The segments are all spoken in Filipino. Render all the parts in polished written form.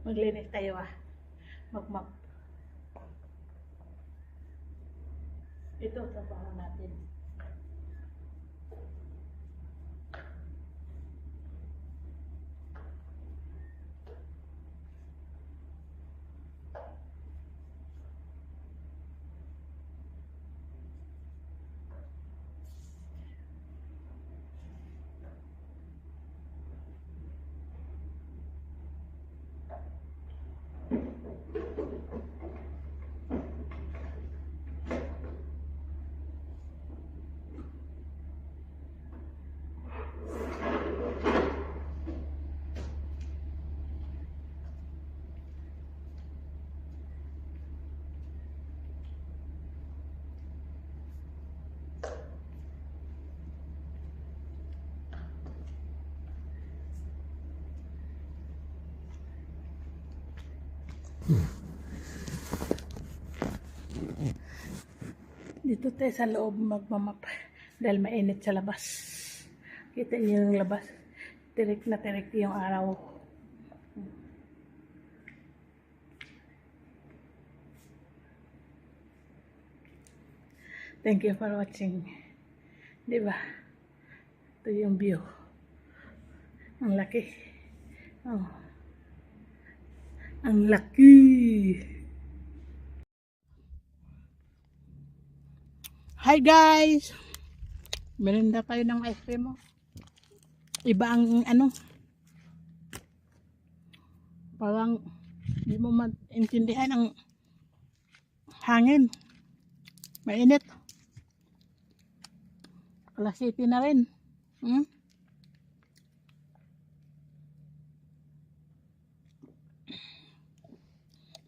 Maglinis tayo Magmap. Ito trabaho natin. Dito tayo sa loob magmamap dahil mainit sa labas. Kita niyo yung labas. Tirik na tirik yung araw. Thank you for watching. Diba? Ito yung view. Ang laki. Oh. Ang laki. Hi guys! Merinda tayo ng ice cream mo. Iba ang parang hindi mo maintindihan ang hangin. Mainit. Alas 7 na rin.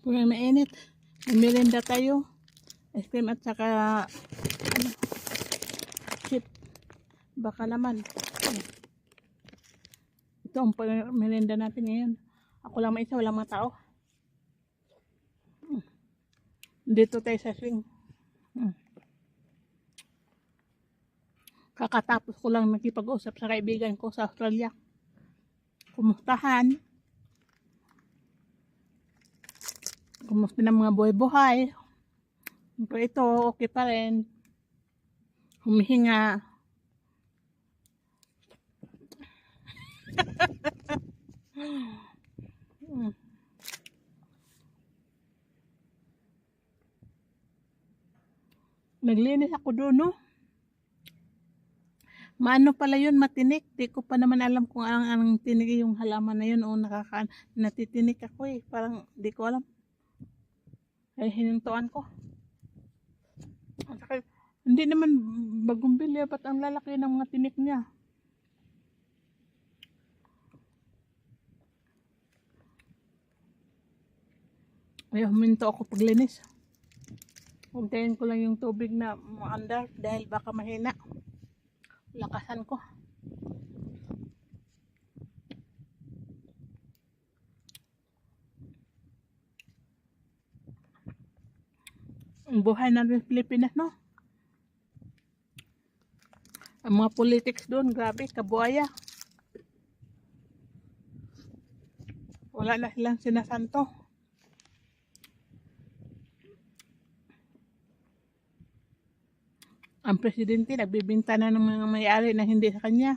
Kung mainit, merinda tayo. Ice cream at saka chip. Baka naman. Ito ang merienda natin ngayon. Ako lang isa, walang mga tao. Dito tayo sa swing. Kakatapos ko lang nakipag-usap sa kaibigan ko sa Australia. Kumustahan? Kumusta na mga buhay-buhay? Pero ito, okay pa rin. Humihinga. Naglinis ako doon, no? Maano pala yun, matinik. Di ko pa naman alam kung anong tinik yung halaman na yun o natitinik ako eh. Parang di ko alam. Ay, hinintuan ko. Hindi naman bagong bili, ba't ang lalaki ng mga tinik niya? Ay, huminto ako paglinis. Huntayin ko lang yung tubig na maandar dahil baka mahina. Lakasan ko. Ang buhay natin sa Pilipinas, no? Ang mga politics doon, grabe, kabuaya. Wala na silang sinasanto. Ang presidente nagbibinta na ng mga may-ari na hindi sa kanya.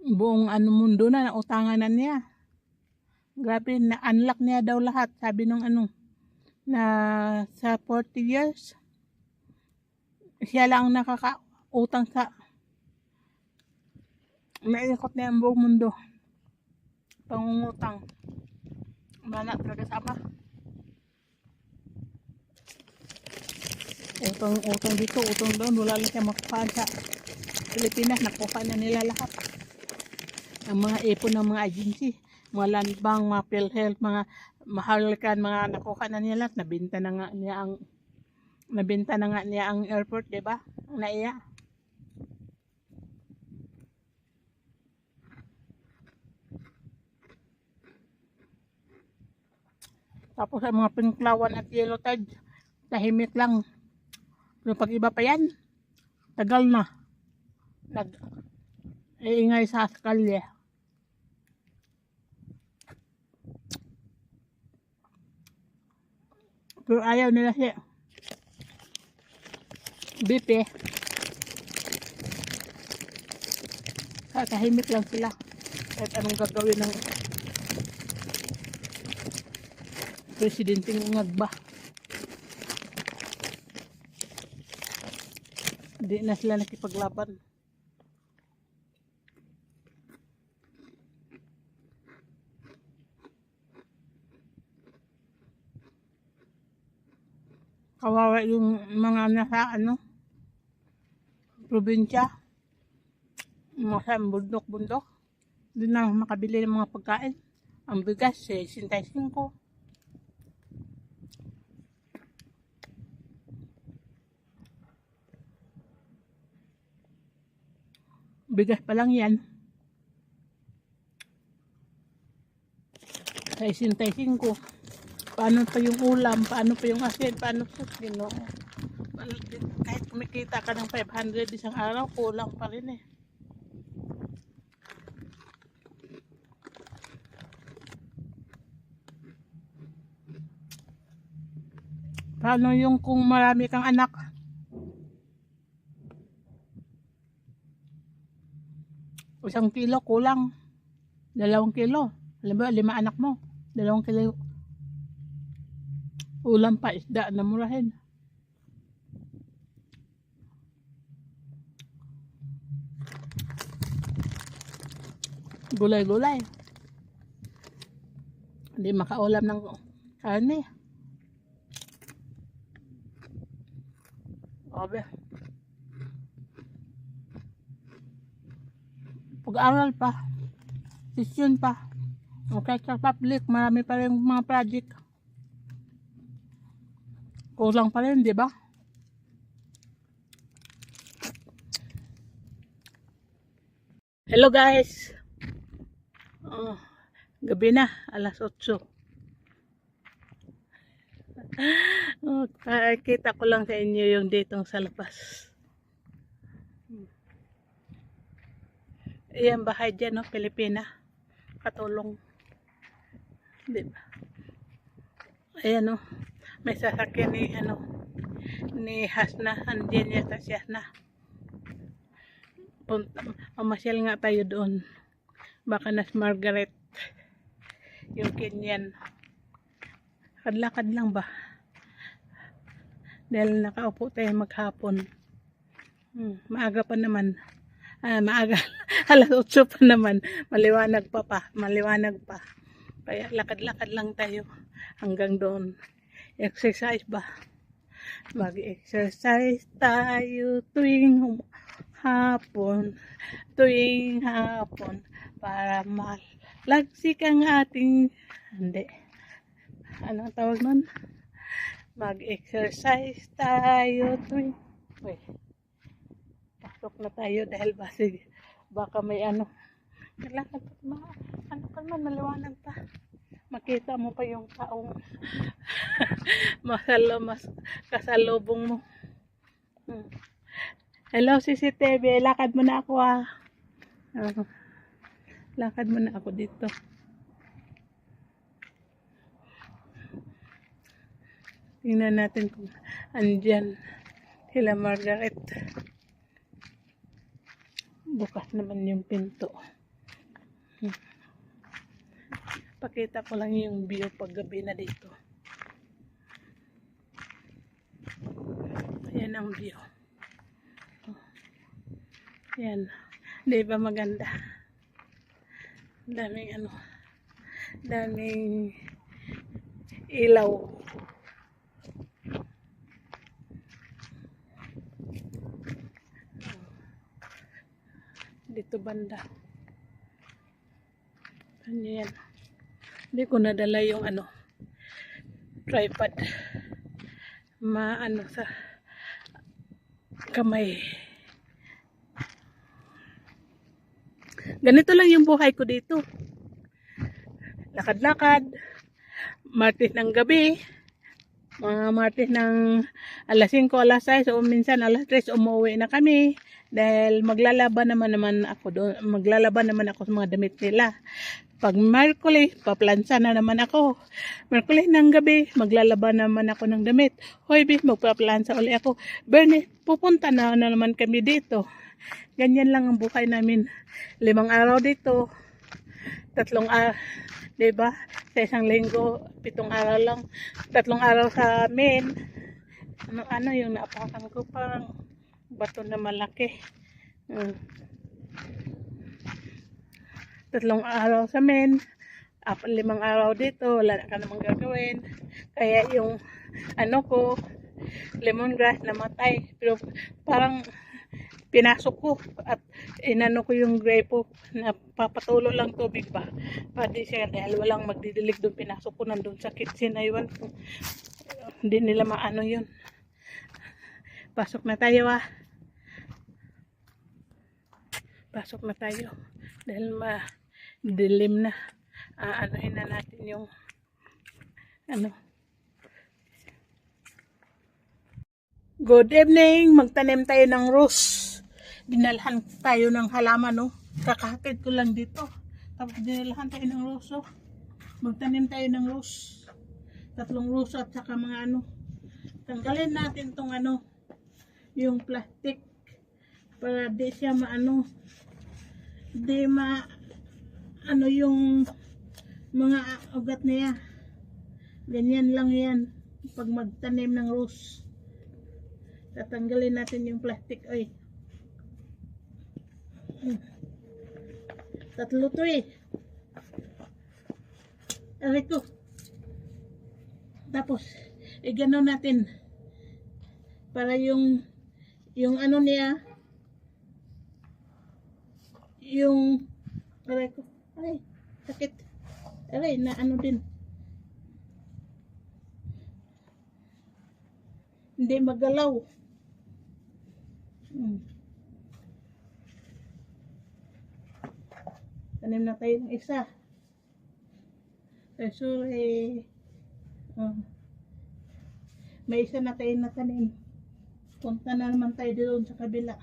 Buong mundo na utangan na niya. Grabe, na-unlock niya daw lahat. Sabi nung na sa 40 years, siya lang nakakautang sa naikot niya ang buong mundo. Pangungutang. Mana talaga sama. Utang dito, utang doon. Wala lang siya makuhaan sa Pilipinas. Nakuha na nila lahat. Ang mga ipon ng mga agency. Mga land bank, mga PhilHealth, mga mahalakan, mga nakuha na nila lahat. Nabenta na nga niya ang airport, diba? Ang naiya. Tapos ang mga pinklawan at yellow tide, tahimik lang. Pero pag iba pa yan, tagal na. Nag-iingay sa kalye. Pero ayaw nila si Bipe. Tahimik lang sila. Kahit anong gagawin ng presidenteng ngagba. Hindi na sila nakipaglaban. Kawawa yung mga nasa probinsya. Mga bundok-bundok. Hindi na makabili ng mga pagkain. Ang bigas, 65. Bigas pa lang yan. 65. Paano pa yung ulam? Paano pa yung asin? Paano pa Ginoo? Kahit kumikita ka ng 500 isang araw, kulang pa rin eh. Paano yung kung marami kang anak? Isang kilo kulang. 2 kilo. Alam mo, 5 anak mo. 2 kilo. Ulam pa, isda na murahin. Gulay-gulay. Hindi makaulam ng karne. Obe. Pag-aaral pa. Session pa. Kahit sa public, marami pa rin mga project. Kulang pa rin, di ba? Hello guys. Gabi na, alas 8. Kita ko lang sa inyo yung ditong sa labas. Ayan, bahay dyan, no? Pilipina. Katulong. Diba? Ayan, no? May sasakyan ni Hasna. Andiyan yata si Hasna. Mamasyal nga tayo doon. Baka nas Margaret. Yung Kenyan. Lakad lang ba? Dahil nakaupo tayo maghapon. Maaga pa naman. Maaga. Alas 8 pa naman. Maliwanag pa. Maliwanag pa. Kaya lakad-lakad lang tayo hanggang doon. Exercise ba? Mag-exercise tayo tuwing hapon. Para malagsik ang ating... Hindi. Anong tawag nun? Mag-exercise tayo tuwing... Uy. Pasok na tayo dahil baka may kailangan pa naman maliwanag pa. Makita mo pa yung taong mas kasalubong mo. Hello CCTV, lakad mo na ako lakad mo na ako dito. Tingnan natin kung andyan sila Margaret. Bukas naman yung pinto. Pakita ko lang yung view paggabi na dito. Ayan ang view. Ayan. Di ba maganda? Daming daming ilaw. Dito banda. Ano yan? Hindi ko nadala yung tripod. Sa kamay. Ganito lang yung buhay ko dito. Lakad-lakad. Martes ng gabi. Mga martes ng alas 5, alas 6 o minsan alas 3 umuwi na kami. Dahil maglalaban naman ako doon. Maglalaban naman ako sa mga damit nila. Pag Merkulis, paplansa na naman ako. Merkulis ng gabi, maglalaba naman ako ng damit. Hoy, magpaplansa uli ako. Bernie, pupunta na naman kami dito. Ganyan lang ang buhay namin. 5 araw dito, 3 araw, diba? Sa isang linggo, 7 araw lang. 3 araw sa amin. Ano yung naapakan ko, parang bato na malaki. 3 araw sa amin, 5 araw dito, wala na ka namang gagawin. Kaya yung ano ko, lemongrass namatay. Pero parang pinasok ko at inano ko yung grape na papatulo lang tubig ba. Pwede siya dahil walang magdidilig doon. Pinasok ko nandun sa kitchen. Aywan kung hindi nila maano yun. Pasok na tayo Pasok na tayo. Dahil dilim na. Anuhin na natin yung Good evening. Magtanim tayo ng rose. Dinalhan tayo ng halaman, no? Kakakit ko lang dito. Tapos dinalhan tayo ng rose, oh. Magtanim tayo ng rose. 3 rose at saka mga Tanggalin natin tong yung plastic para di siya yung mga ugat niya. Ganyan lang yan pag magtanim ng rose. Tatanggalin natin yung plastic. Ay, 3 to aray ko. Tapos igano natin para yung niya, yung aray ko, ay sakit, aray na din, hindi magalaw. Tanim na tayo ng isa. Sorry. May isa na tayo na tanim. Punta na naman tayo doon sa kabila.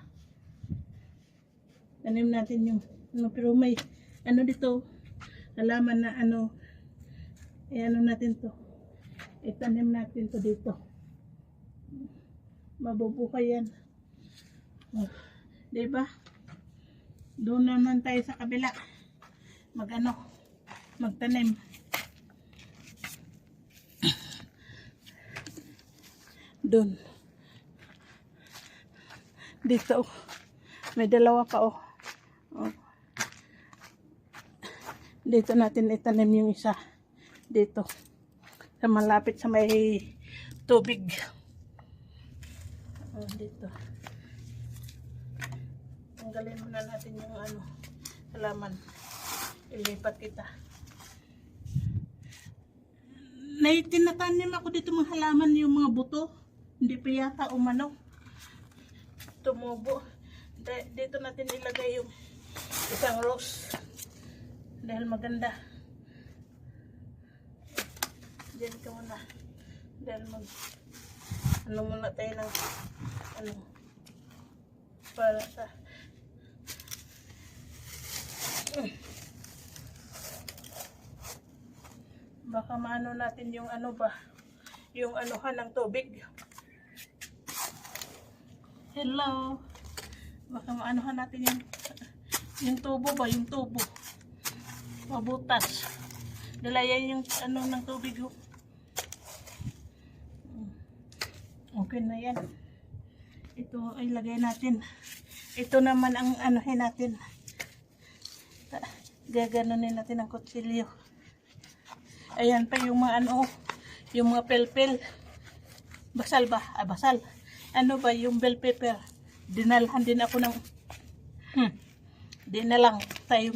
Tanim natin yung pero may dito, halaman na natin to. Itanim natin to dito. Mabubuhay yan. Diba? Doon naman tayo sa kabila. Magtanim. Doon. Dito. May 2 pa, oh. Dito natin itanim yung isa. Dito. Sa malapit sa may tubig. Dito. Tanggalin muna natin yung halaman. Ilipat kita. Tinatanim ako dito mga halaman, yung mga buto. Hindi pa yata tumubo. Dito natin ilagay yung isang rose. Dahil maganda. Diyan ka muna. Dahil muna tayo ng para sa baka maano natin yung yung anuhan ng tubig. Hello. Baka maanuhan natin yung tubo ba, yung tubo. Mabutas. Dalayan yung ng tubig. Okay na yan. Ito ay lagay natin. Ito naman ang anuhin natin. Gaganunin natin ang kutsilyo. Ayan pa yung mga yung mga pelpel. Basal ba? Basal. Yung bell pepper. Dinalhan din ako ng di na lang tayo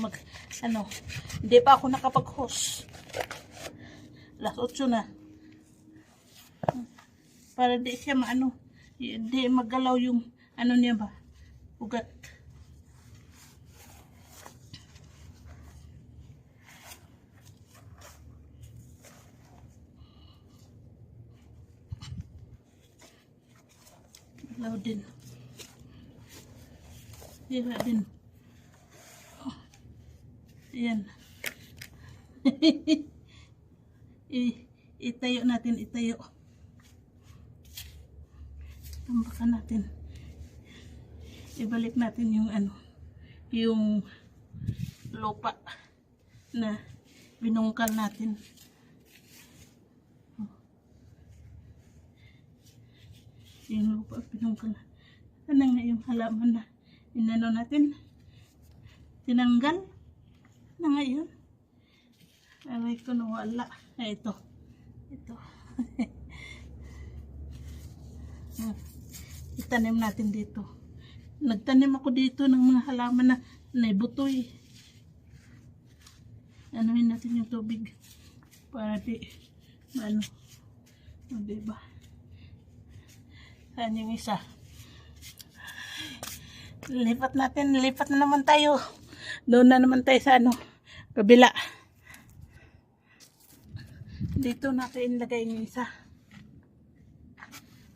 hindi pa ako nakapag-hose. Alas 8 na. Para di siya di magalaw yung niya ba? Ugat. Magalaw din. Diba din. Ayan. Itayo natin, itayo. Tambakan natin. Ibalik natin yung ano, yung lupa na binungkal natin. Yung lupa binungkal. Ano nga yung halaman na inano natin? Tinanggal? Na ngayon? Aray ko nawala. Ay, ito. Ito. Itanim natin dito. Nagtanim ako dito ng mga halaman na naibutoy. Anuhin natin yung tubig para di ano, o diba? Saan yung isa? Lipat natin, lipat na naman tayo. Doon na naman tayo sa ano, kabila. Dito natin ilagay yung isa.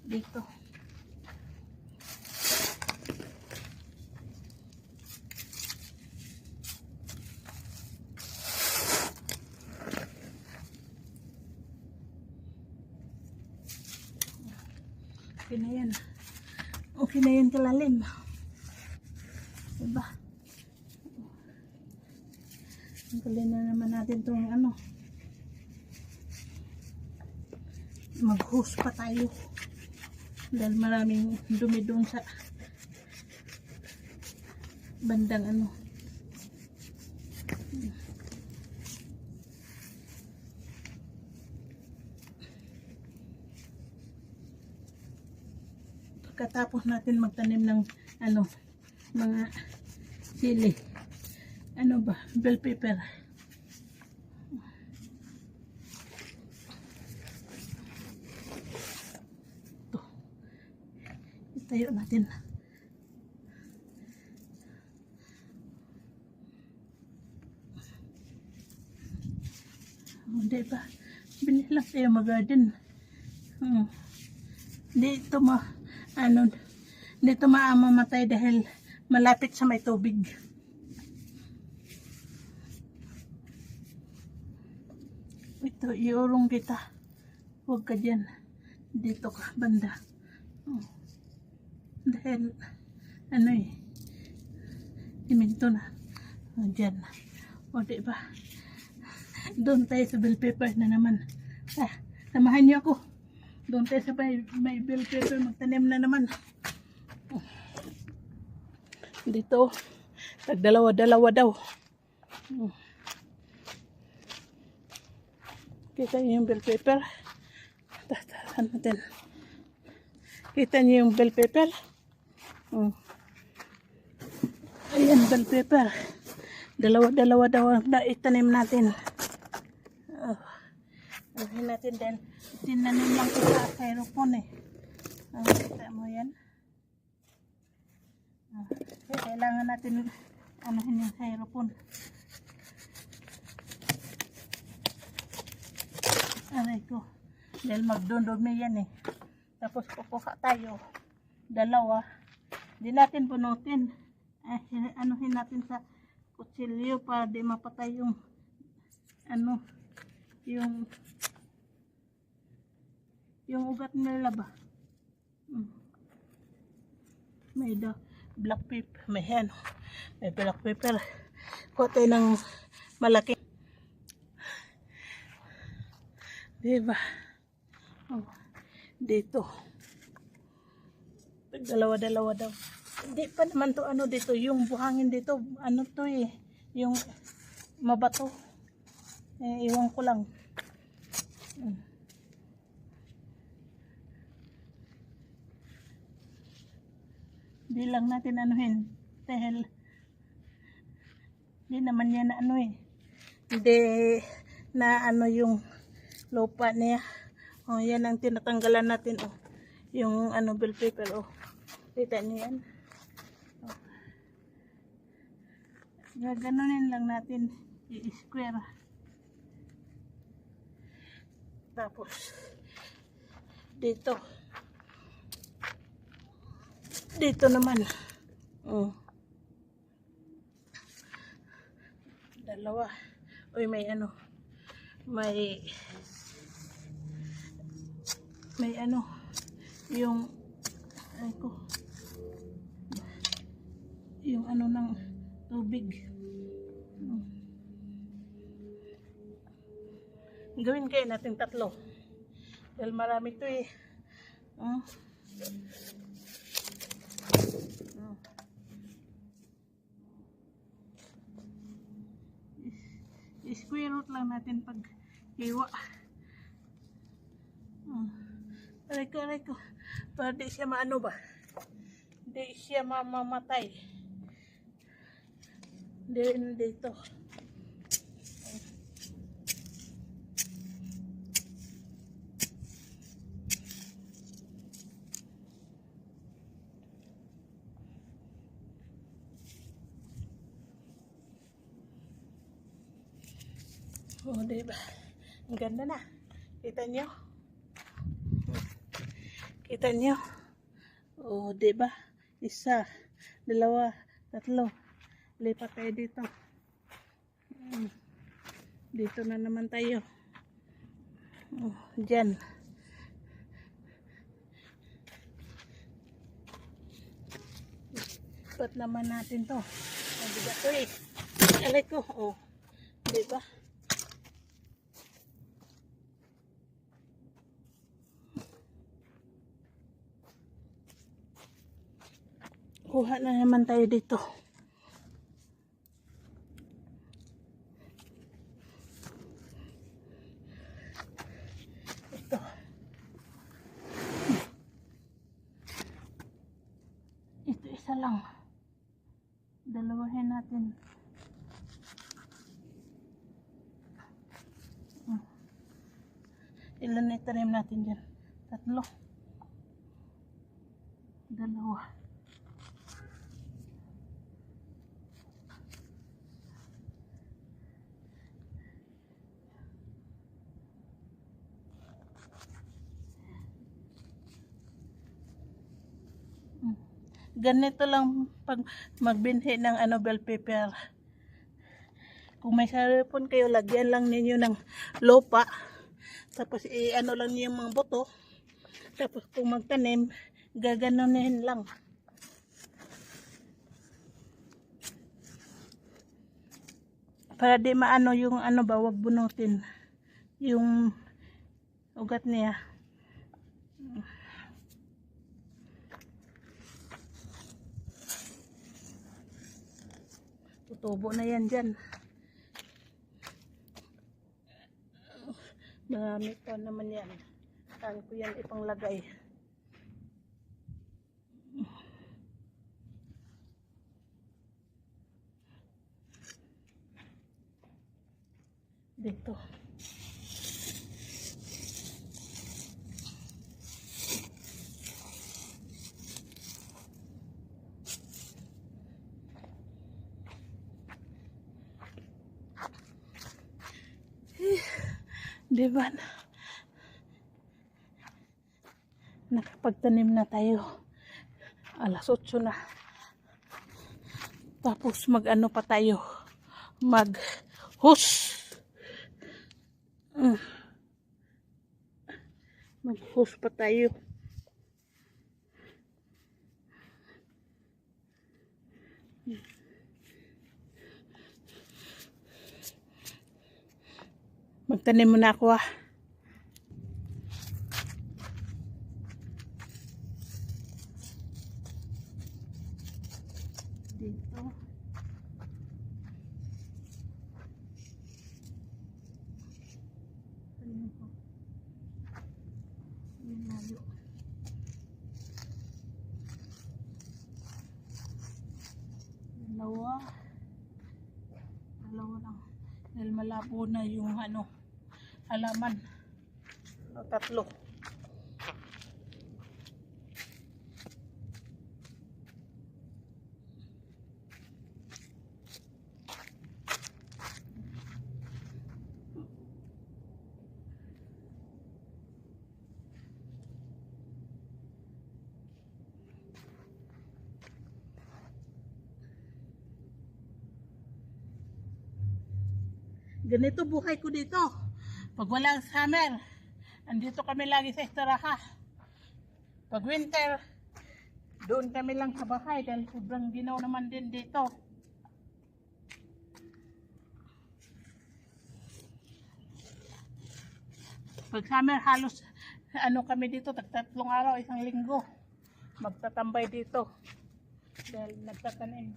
Dito. Okay na yan. Okay na yan kalalim. Diba? Tanggalin na naman natin itong ano. Mag-hose pa tayo. Dahil maraming dumi doon sa bandang ano. Pagkatapos natin magtanim ng ano, mga sili. Ano ba? Bell pepper. Ito. Itayo natin. Hindi ba? Bili lang tayo mag-garden. Dito ano, dito mamatay dahil malapit sa may tubig. Ito, iurong kita. Huwag ka dyan. Dito ka, banda. Dahil, ano iminto na. Dyan. O, diba? Doon tayo sa bell pepper na naman. Samahan niyo ako. Doon tayo sa may bell pepper, magtanim na naman. Dito, tag-dalawa-dalawa daw. Kita niyo yung bell pepper. Tatahan natin. Kita niyo yung bell pepper. Ayan, bell pepper. Dalawa-dalawa daw na itanim natin. Anuhin natin din. Tinanim lang ko sa styrofoam kita mo yan. Kailangan natin anuhin yung styrofoam. Aray ko. Dahil magdundumi yan Tapos kukuha tayo. Dalawa. Di natin bunutin. Anuhin natin sa kutsilyo para di mapatay yung ano, yung ugat nila ba. May black pepper, may black pepper. Kuha tayo ng malaki. Diba? Dito. Dalawa-dalawa daw. Hindi pa naman to ano dito, yung buhangin dito, ano to yung mabato. Iwan ko lang. Di lang natin anuhin. Dahil di naman yan na ano hindi na ano yung lupa niya. Yan ang tinatanggalan natin yung ano bell pepper kita niyo yan. Gaganunin lang natin i-square. Tapos dito naman dalawa. Uy, may ano, may ano, yung ay ko, yung ano ng tubig. Gawin kayo natin 3 dahil marami to eh. Square root lang natin pag hiwa. Aray ko. Para di siya maano ba? Di siya mamamatay. Dito. Oh, diba? Ang ganda na. Kita nyo? Kita nyo? Oh, diba? 1, 2, 3. Lipat tayo dito. Dito na naman tayo. Oh, dyan. Lipat naman natin to. Mabigat to eh. Alay ko. Oh, diba? Kuha na naman tayo dito. Ito. Ito isa lang. Dalawahin natin. Ilan na itanim natin dyan? 3. 2. Ganito lang pag magbinhi ng ano, bell pepper. Kung may saripon kayo, lagyan lang ninyo ng lupa. Tapos i-ano lang niyo yung mga buto. Tapos kung magtanim, gaganunin lang. Para di maano yung ano ba, wag bunutin yung ugat niya. Tutubo na yan dyan. Marami pa naman yan. Saan ko yan ipanglagay? Dito. Diba? Nakapagtanim na tayo. 8:00 na. Tapos mag-ano pa tayo. Mag-hus. Mag-hus pa tayo. Magtanim muna ako ah. Dito. Tanim ko. Layo. Dalawa lang. Dahil malabo na yung ano, halaman. 3. Ganito buhay ko dito. Pag walang summer, andito kami lagi sa estaraha. Pag winter, doon kami lang sa bahay dahil sobrang ginaw naman din dito. Pag summer, halos ano kami dito, tatlong araw, isang linggo. Magtatambay dito dahil nagtatanim.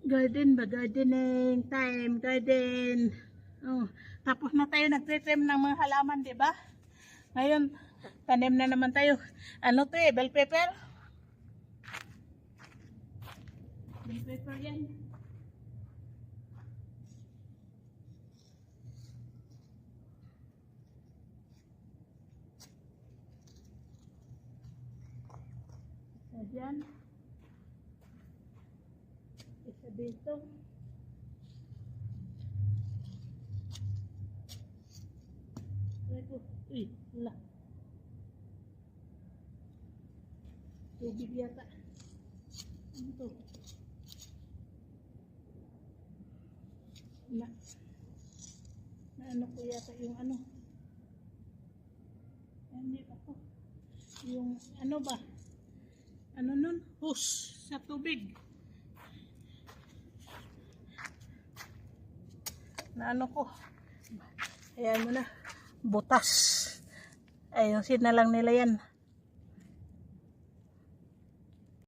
Garden ba? Gardening time, garden. Oh, tapos na tayo nagtitrim ng mga halaman, di ba? Ngayon, tanim na naman tayo. Ano to eh, bell pepper? Bell pepper yan. Isa dyan. Isa dito. Uy, wala. Tubig yata. Ano to? Na ano ko yata yung ano. Hindi pa to. Yung ano ba? Ano nun? Hose sa tubig. Na ano ko. Ayan mo na. Butas. Ayun, sinalang nila yan.